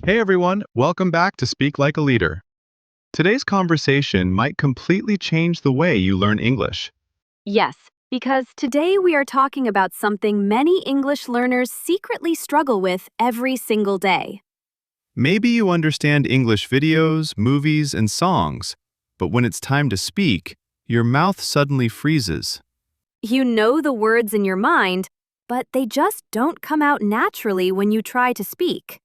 Hey everyone, welcome back to Speak Like a Leader. Today's conversation might completely change the way you learn English. Yes, because today we are talking about something many English learners secretly struggle with every single day. Maybe you understand English videos, movies, and songs, but when it's time to speak, your mouth suddenly freezes. You know the words in your mind, but they just don't come out naturally when you try to speak.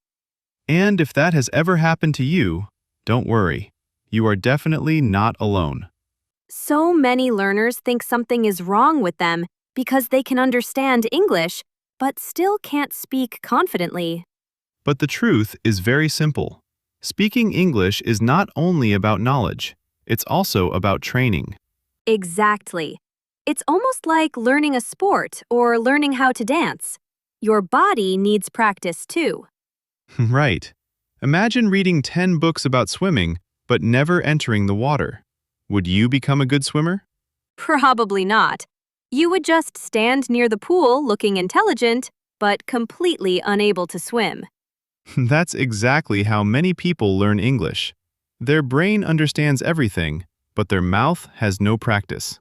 And if that has ever happened to you, don't worry. You are definitely not alone. So many learners think something is wrong with them because they can understand English, but still can't speak confidently. But the truth is very simple. Speaking English is not only about knowledge, it's also about training. Exactly. It's almost like learning a sport or learning how to dance. Your body needs practice too. Right. Imagine reading 10 books about swimming, but never entering the water. Would you become a good swimmer? Probably not. You would just stand near the pool looking intelligent, but completely unable to swim. That's exactly how many people learn English. Their brain understands everything, but their mouth has no practice.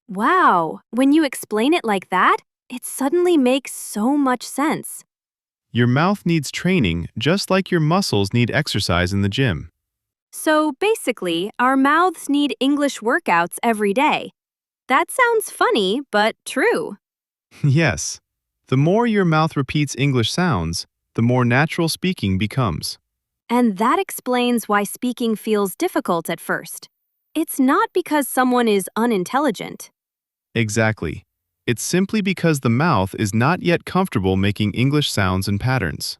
Wow, when you explain it like that, it suddenly makes so much sense. Your mouth needs training just like your muscles need exercise in the gym. So basically, our mouths need English workouts every day. That sounds funny, but true. Yes. The more your mouth repeats English sounds, the more natural speaking becomes. And that explains why speaking feels difficult at first. It's not because someone is unintelligent. Exactly. It's simply because the mouth is not yet comfortable making English sounds and patterns.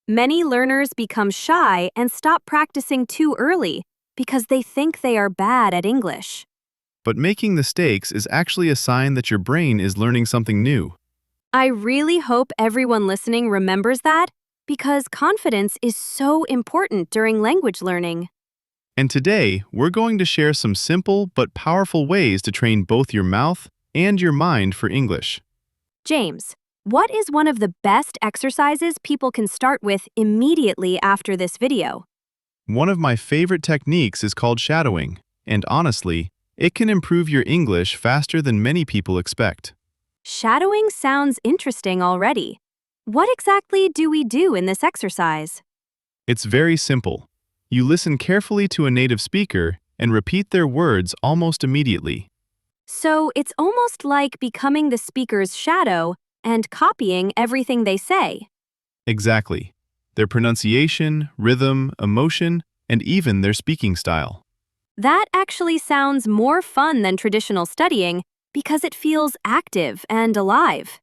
Many learners become shy and stop practicing too early because they think they are bad at English. But making mistakes is actually a sign that your brain is learning something new. I really hope everyone listening remembers that because confidence is so important during language learning. And today, we're going to share some simple but powerful ways to train both your mouth and your mind for English. James, what is one of the best exercises people can start with immediately after this video? One of my favorite techniques is called shadowing, and honestly, it can improve your English faster than many people expect. Shadowing sounds interesting already. What exactly do we do in this exercise? It's very simple. You listen carefully to a native speaker and repeat their words almost immediately. So it's almost like becoming the speaker's shadow and copying everything they say. Exactly. Their pronunciation, rhythm, emotion, and even their speaking style. That actually sounds more fun than traditional studying because it feels active and alive.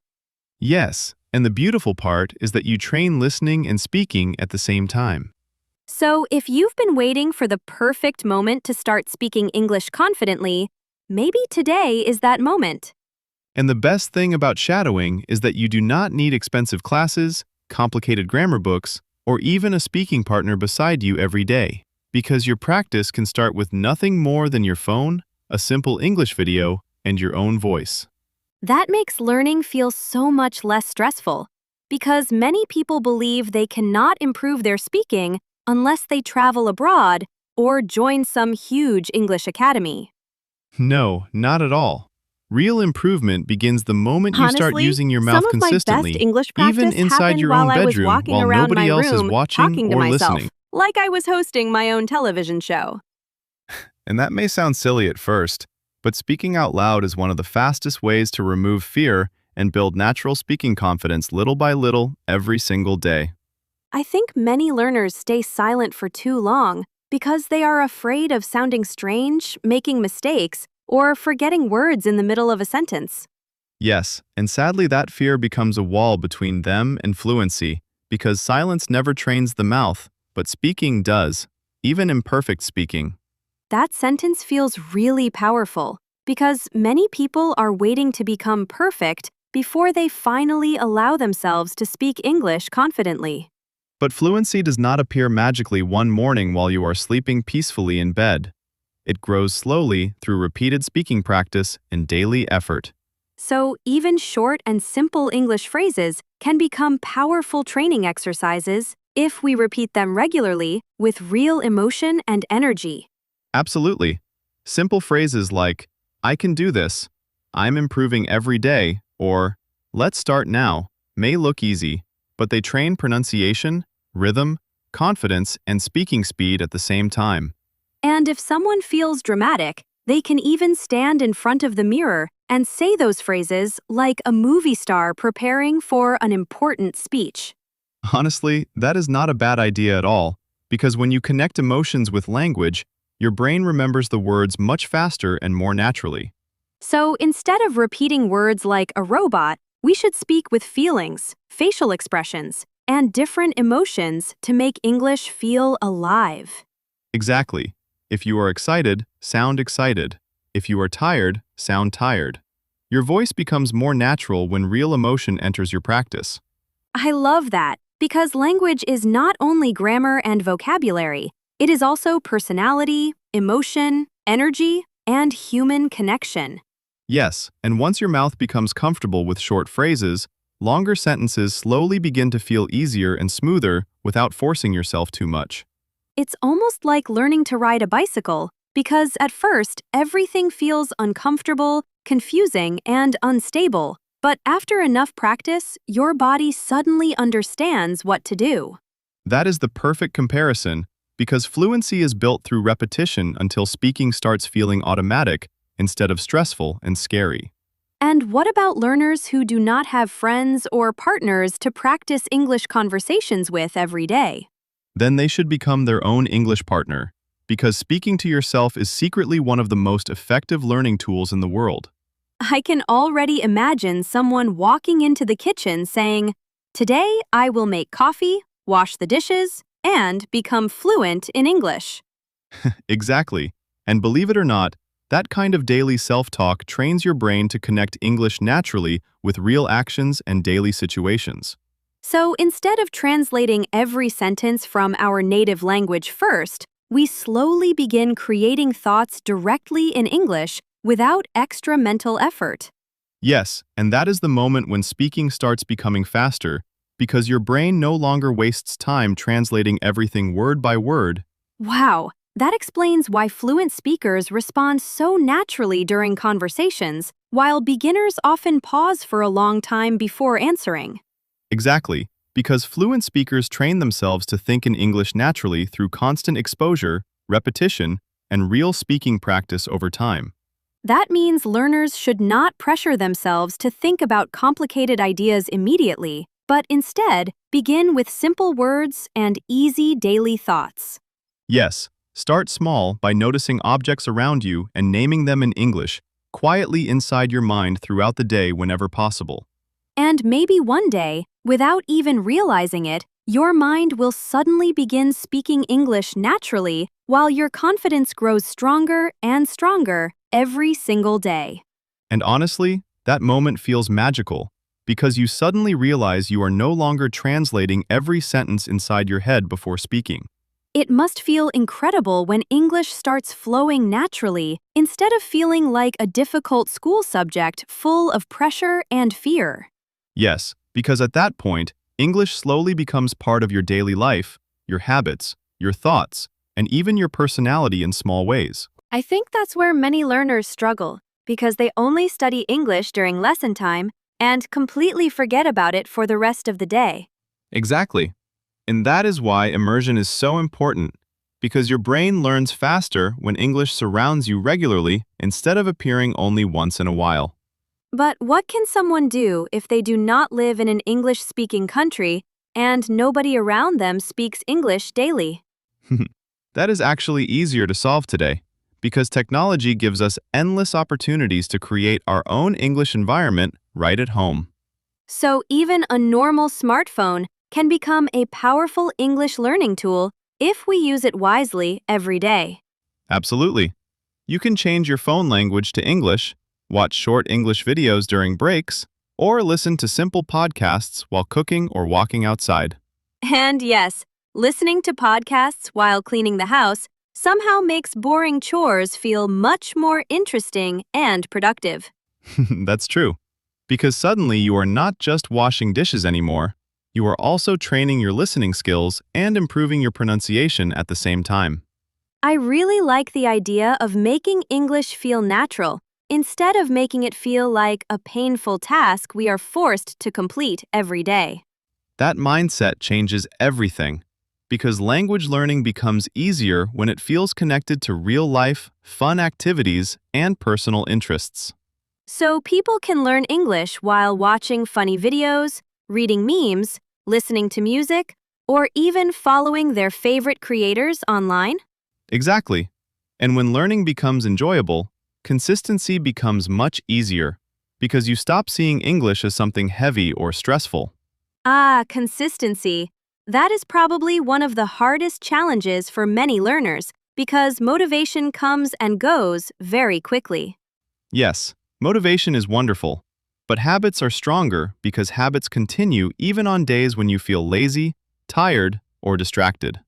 Yes, and the beautiful part is that you train listening and speaking at the same time. So if you've been waiting for the perfect moment to start speaking English confidently, maybe today is that moment. And the best thing about shadowing is that you do not need expensive classes, complicated grammar books, or even a speaking partner beside you every day, because your practice can start with nothing more than your phone, a simple English video, and your own voice. That makes learning feel so much less stressful because many people believe they cannot improve their speaking unless they travel abroad or join some huge English academy. No, not at all. Real improvement begins the moment you start Honestly, using your some mouth of my best consistently, English even practice inside happened your while own I was bedroom walking while around nobody my else is room watching talking to or myself, listening. like I was hosting my own television show. And that may sound silly at first, but speaking out loud is one of the fastest ways to remove fear and build natural speaking confidence little by little every single day. I think many learners stay silent for too long because they are afraid of sounding strange, making mistakes, or forgetting words in the middle of a sentence. Yes, and sadly that fear becomes a wall between them and fluency because silence never trains the mouth, but speaking does, even imperfect speaking. That sentence feels really powerful because many people are waiting to become perfect before they finally allow themselves to speak English confidently. But fluency does not appear magically one morning while you are sleeping peacefully in bed. It grows slowly through repeated speaking practice and daily effort. So, even short and simple English phrases can become powerful training exercises if we repeat them regularly with real emotion and energy. Absolutely. Simple phrases like, I can do this, I'm improving every day, or let's start now, may look easy, but they train pronunciation, rhythm, confidence, and speaking speed at the same time. And if someone feels dramatic, they can even stand in front of the mirror and say those phrases like a movie star preparing for an important speech. Honestly, that is not a bad idea at all, because when you connect emotions with language, your brain remembers the words much faster and more naturally. So instead of repeating words like a robot, we should speak with feelings, facial expressions, and different emotions to make English feel alive. Exactly. If you are excited, sound excited. If you are tired, sound tired. Your voice becomes more natural when real emotion enters your practice. I love that, because language is not only grammar and vocabulary, it is also personality, emotion, energy, and human connection. Yes, and once your mouth becomes comfortable with short phrases, longer sentences slowly begin to feel easier and smoother without forcing yourself too much. It's almost like learning to ride a bicycle, because at first, everything feels uncomfortable, confusing, and unstable. But after enough practice, your body suddenly understands what to do. That is the perfect comparison, because fluency is built through repetition until speaking starts feeling automatic instead of stressful and scary. And what about learners who do not have friends or partners to practice English conversations with every day? Then they should become their own English partner, because speaking to yourself is secretly one of the most effective learning tools in the world. I can already imagine someone walking into the kitchen saying, "Today I will make coffee, wash the dishes, and become fluent in English." Exactly. And believe it or not, that kind of daily self-talk trains your brain to connect English naturally with real actions and daily situations. So instead of translating every sentence from our native language first, we slowly begin creating thoughts directly in English without extra mental effort. Yes, and that is the moment when speaking starts becoming faster, because your brain no longer wastes time translating everything word by word. Wow, that explains why fluent speakers respond so naturally during conversations, while beginners often pause for a long time before answering. Exactly, because fluent speakers train themselves to think in English naturally through constant exposure, repetition, and real speaking practice over time. That means learners should not pressure themselves to think about complicated ideas immediately, but instead begin with simple words and easy daily thoughts. Yes, start small by noticing objects around you and naming them in English, quietly inside your mind throughout the day whenever possible. And maybe one day, without even realizing it, your mind will suddenly begin speaking English naturally while your confidence grows stronger and stronger every single day. And honestly, that moment feels magical, because you suddenly realize you are no longer translating every sentence inside your head before speaking. It must feel incredible when English starts flowing naturally instead of feeling like a difficult school subject full of pressure and fear. Yes, because at that point, English slowly becomes part of your daily life, your habits, your thoughts, and even your personality in small ways. I think that's where many learners struggle, because they only study English during lesson time and completely forget about it for the rest of the day. Exactly. And that is why immersion is so important, because your brain learns faster when English surrounds you regularly instead of appearing only once in a while. But what can someone do if they do not live in an English-speaking country and nobody around them speaks English daily? That is actually easier to solve today, because technology gives us endless opportunities to create our own English environment right at home. So even a normal smartphone can become a powerful English learning tool if we use it wisely every day. Absolutely. You can change your phone language to English, watch short English videos during breaks, or listen to simple podcasts while cooking or walking outside. And yes, listening to podcasts while cleaning the house somehow makes boring chores feel much more interesting and productive. That's true, because suddenly you are not just washing dishes anymore, You are also training your listening skills and improving your pronunciation at the same time. I really like the idea of making English feel natural, instead of making it feel like a painful task we are forced to complete every day. That mindset changes everything, because language learning becomes easier when it feels connected to real life, fun activities, and personal interests. So people can learn English while watching funny videos, reading memes, listening to music, or even following their favorite creators online? Exactly. And when learning becomes enjoyable, consistency becomes much easier, because you stop seeing English as something heavy or stressful. Ah, consistency. That is probably one of the hardest challenges for many learners because motivation comes and goes very quickly. Yes, motivation is wonderful, but habits are stronger because habits continue even on days when you feel lazy, tired, or distracted.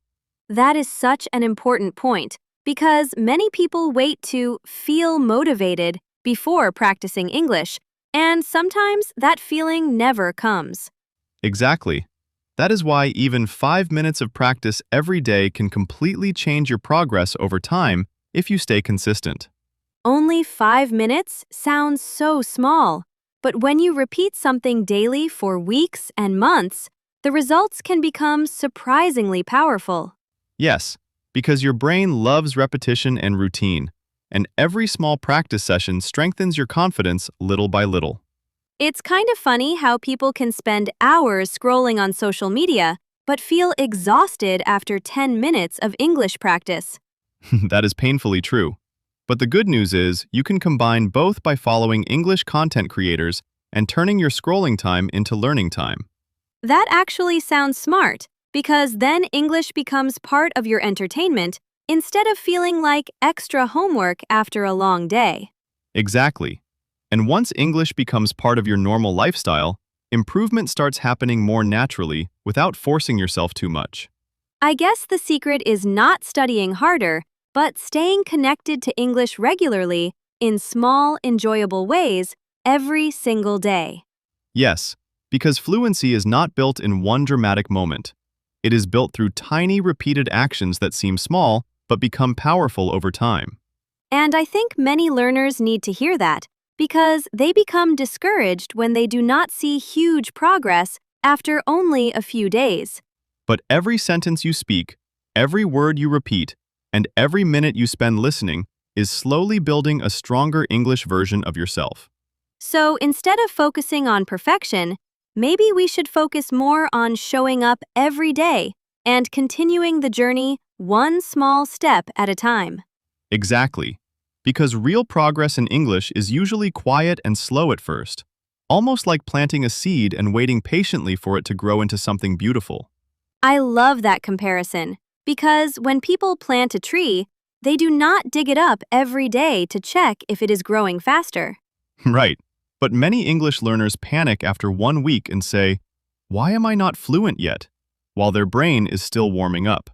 That is such an important point because many people wait to feel motivated before practicing English, and sometimes that feeling never comes. Exactly. That is why even 5 minutes of practice every day can completely change your progress over time if you stay consistent. Only 5 minutes sounds so small, but when you repeat something daily for weeks and months, the results can become surprisingly powerful. Yes, because your brain loves repetition and routine, and every small practice session strengthens your confidence little by little. It's kind of funny how people can spend hours scrolling on social media, but feel exhausted after 10 minutes of English practice. That is painfully true. But the good news is you can combine both by following English content creators and turning your scrolling time into learning time. That actually sounds smart, because then English becomes part of your entertainment instead of feeling like extra homework after a long day. Exactly. And once English becomes part of your normal lifestyle, improvement starts happening more naturally without forcing yourself too much. I guess the secret is not studying harder, but staying connected to English regularly in small, enjoyable ways every single day. Yes, because fluency is not built in one dramatic moment. It is built through tiny repeated actions that seem small but become powerful over time. And I think many learners need to hear that because they become discouraged when they do not see huge progress after only a few days. But every sentence you speak, every word you repeat, and every minute you spend listening is slowly building a stronger English version of yourself. So instead of focusing on perfection, maybe we should focus more on showing up every day and continuing the journey one small step at a time. Exactly. Because real progress in English is usually quiet and slow at first, almost like planting a seed and waiting patiently for it to grow into something beautiful. I love that comparison because when people plant a tree, they do not dig it up every day to check if it is growing faster. Right. But many English learners panic after 1 week and say, "Why am I not fluent yet?" while their brain is still warming up.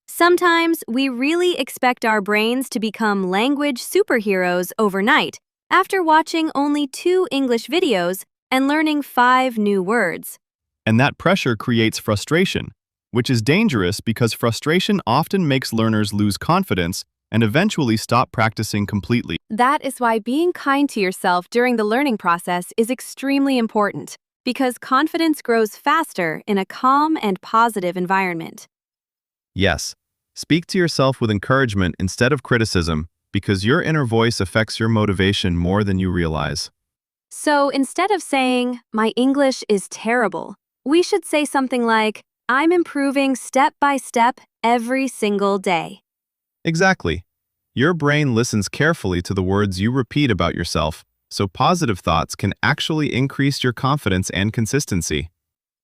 Sometimes we really expect our brains to become language superheroes overnight after watching only 2 English videos and learning 5 new words. And that pressure creates frustration, which is dangerous because frustration often makes learners lose confidence and eventually stop practicing completely. That is why being kind to yourself during the learning process is extremely important, because confidence grows faster in a calm and positive environment. Yes, speak to yourself with encouragement instead of criticism because your inner voice affects your motivation more than you realize. So instead of saying, "My English is terrible," we should say something like, "I'm improving step by step every single day." Exactly. Your brain listens carefully to the words you repeat about yourself, so positive thoughts can actually increase your confidence and consistency.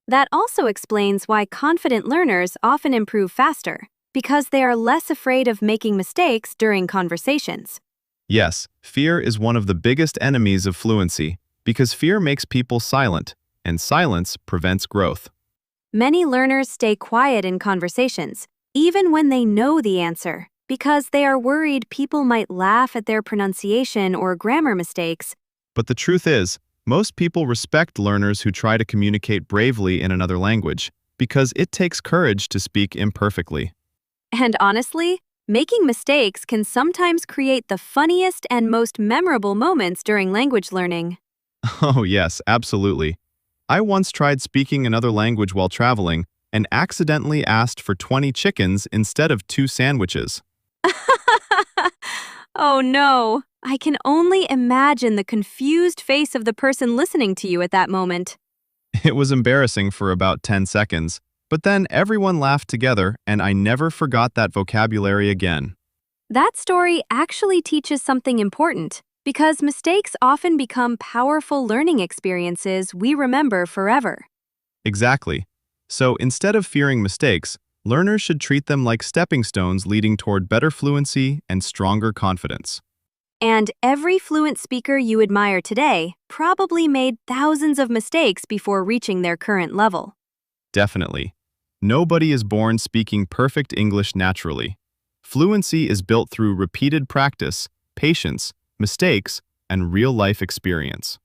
That also explains why confident learners often improve faster, because they are less afraid of making mistakes during conversations. Yes, fear is one of the biggest enemies of fluency because fear makes people silent, and silence prevents growth. Many learners stay quiet in conversations, even when they know the answer, because they are worried people might laugh at their pronunciation or grammar mistakes. But the truth is, Most people respect learners who try to communicate bravely in another language because it takes courage to speak imperfectly. And honestly, making mistakes can sometimes create the funniest and most memorable moments during language learning. Oh, yes, absolutely. I once tried speaking another language while traveling and accidentally asked for 20 chickens instead of 2 sandwiches. Oh no, I can only imagine the confused face of the person listening to you at that moment. It was embarrassing for about 10 seconds, but then everyone laughed together and I never forgot that vocabulary again. That story actually teaches something important because mistakes often become powerful learning experiences we remember forever. Exactly. So instead of fearing mistakes, learners should treat them like stepping stones leading toward better fluency and stronger confidence. And every fluent speaker you admire today probably made thousands of mistakes before reaching their current level. Definitely. Nobody is born speaking perfect English naturally. Fluency is built through repeated practice, patience, mistakes, and real-life experience.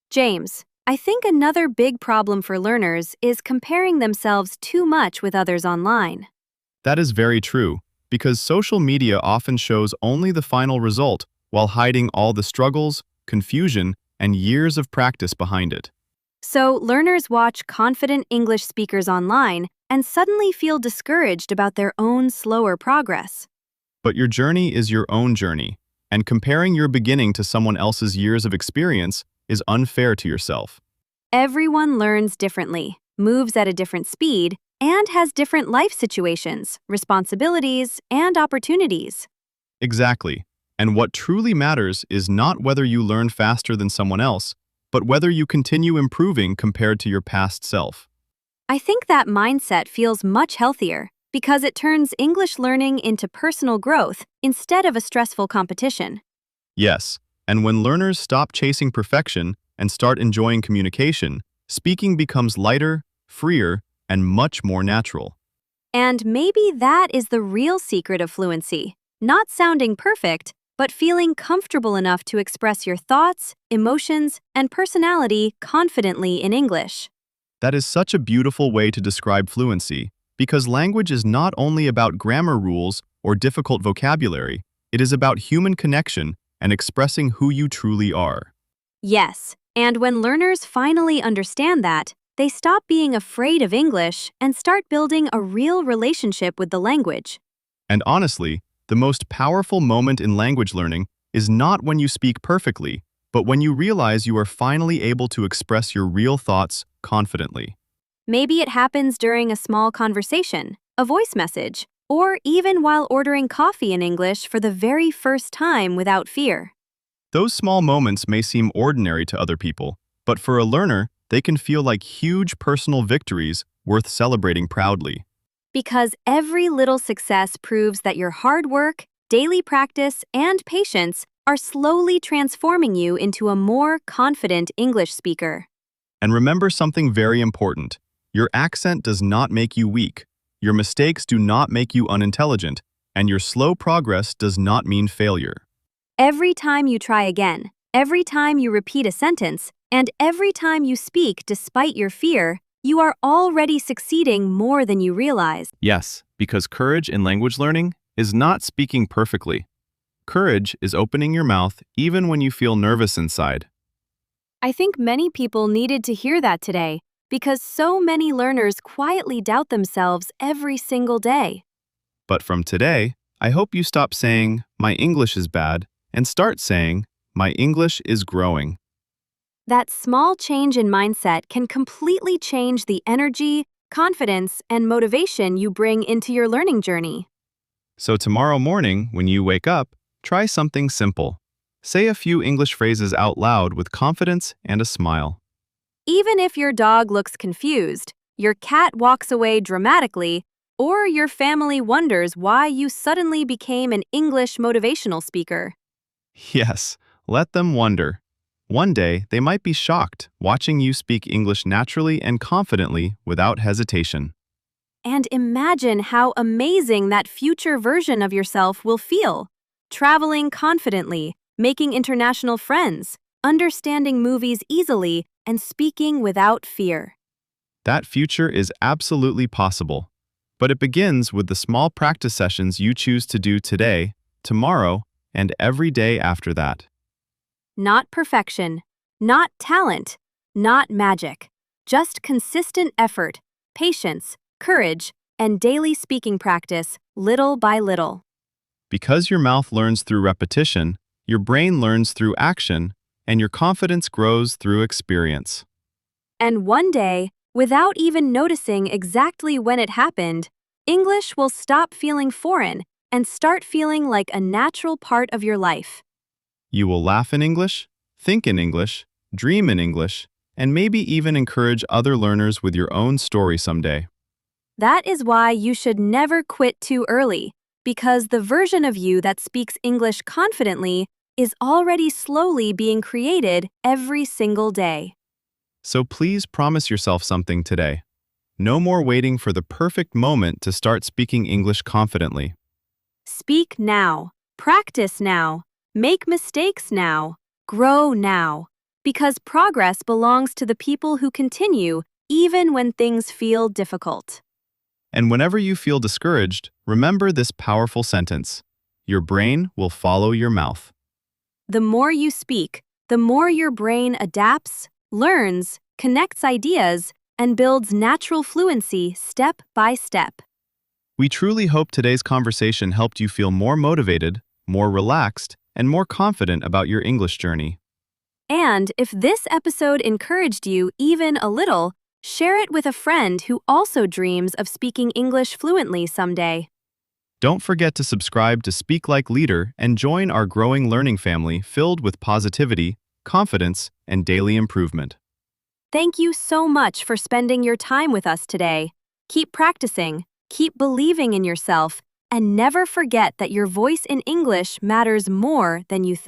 James, I think another big problem for learners is comparing themselves too much with others online. That is very true, because social media often shows only the final result while hiding all the struggles, confusion, and years of practice behind it. So, learners watch confident English speakers online and suddenly feel discouraged about their own slower progress. But your journey is your own journey, and comparing your beginning to someone else's years of experience is unfair to yourself. Everyone learns differently, moves at a different speed, and has different life situations, responsibilities, and opportunities. Exactly. And what truly matters is not whether you learn faster than someone else, but whether you continue improving compared to your past self. I think that mindset feels much healthier because it turns English learning into personal growth instead of a stressful competition. Yes, and when learners stop chasing perfection and start enjoying communication, speaking becomes lighter, freer, and much more natural. And maybe that is the real secret of fluency, not sounding perfect, but feeling comfortable enough to express your thoughts, emotions, and personality confidently in English. That is such a beautiful way to describe fluency, because language is not only about grammar rules or difficult vocabulary, it is about human connection and expressing who you truly are. Yes, and when learners finally understand that, they stop being afraid of English and start building a real relationship with the language. And honestly, the most powerful moment in language learning is not when you speak perfectly, but when you realize you are finally able to express your real thoughts confidently. Maybe it happens during a small conversation, a voice message, or even while ordering coffee in English for the very first time without fear. Those small moments may seem ordinary to other people, but for a learner, they can feel like huge personal victories worth celebrating proudly. Because every little success proves that your hard work, daily practice, and patience are slowly transforming you into a more confident English speaker. And remember something very important. Your accent does not make you weak. Your mistakes do not make you unintelligent, and your slow progress does not mean failure. Every time you try again, every time you repeat a sentence, and every time you speak despite your fear, you are already succeeding more than you realize. Yes, because courage in language learning is not speaking perfectly. Courage is opening your mouth even when you feel nervous inside. I think many people needed to hear that today because so many learners quietly doubt themselves every single day. But from today, I hope you stop saying, "My English is bad," and start saying, "My English is growing." That small change in mindset can completely change the energy, confidence, and motivation you bring into your learning journey. So tomorrow morning, when you wake up, try something simple. Say a few English phrases out loud with confidence and a smile. Even if your dog looks confused, your cat walks away dramatically, or your family wonders why you suddenly became an English motivational speaker. Yes, let them wonder. One day, they might be shocked watching you speak English naturally and confidently without hesitation. And imagine how amazing that future version of yourself will feel. Traveling confidently, making international friends, understanding movies easily, and speaking without fear. That future is absolutely possible. But it begins with the small practice sessions you choose to do today, tomorrow, and every day after that. Not perfection, not talent, not magic, just consistent effort, patience, courage, and daily speaking practice, little by little. Because your mouth learns through repetition, your brain learns through action, and your confidence grows through experience. And one day, without even noticing exactly when it happened, English will stop feeling foreign and start feeling like a natural part of your life. You will laugh in English, think in English, dream in English, and maybe even encourage other learners with your own story someday. That is why you should never quit too early, because the version of you that speaks English confidently is already slowly being created every single day. So please promise yourself something today. No more waiting for the perfect moment to start speaking English confidently. Speak now, practice now, make mistakes now, grow now, because progress belongs to the people who continue even when things feel difficult. And whenever you feel discouraged, remember this powerful sentence. Your brain will follow your mouth. The more you speak, the more your brain adapts, learns, connects ideas, and builds natural fluency step by step. We truly hope today's conversation helped you feel more motivated, more relaxed, and more confident about your English journey. And if this episode encouraged you even a little, share it with a friend who also dreams of speaking English fluently someday. Don't forget to subscribe to Speak Like Leader and join our growing learning family filled with positivity, confidence, and daily improvement. Thank you so much for spending your time with us today. Keep practicing, keep believing in yourself, and never forget that your voice in English matters more than you think.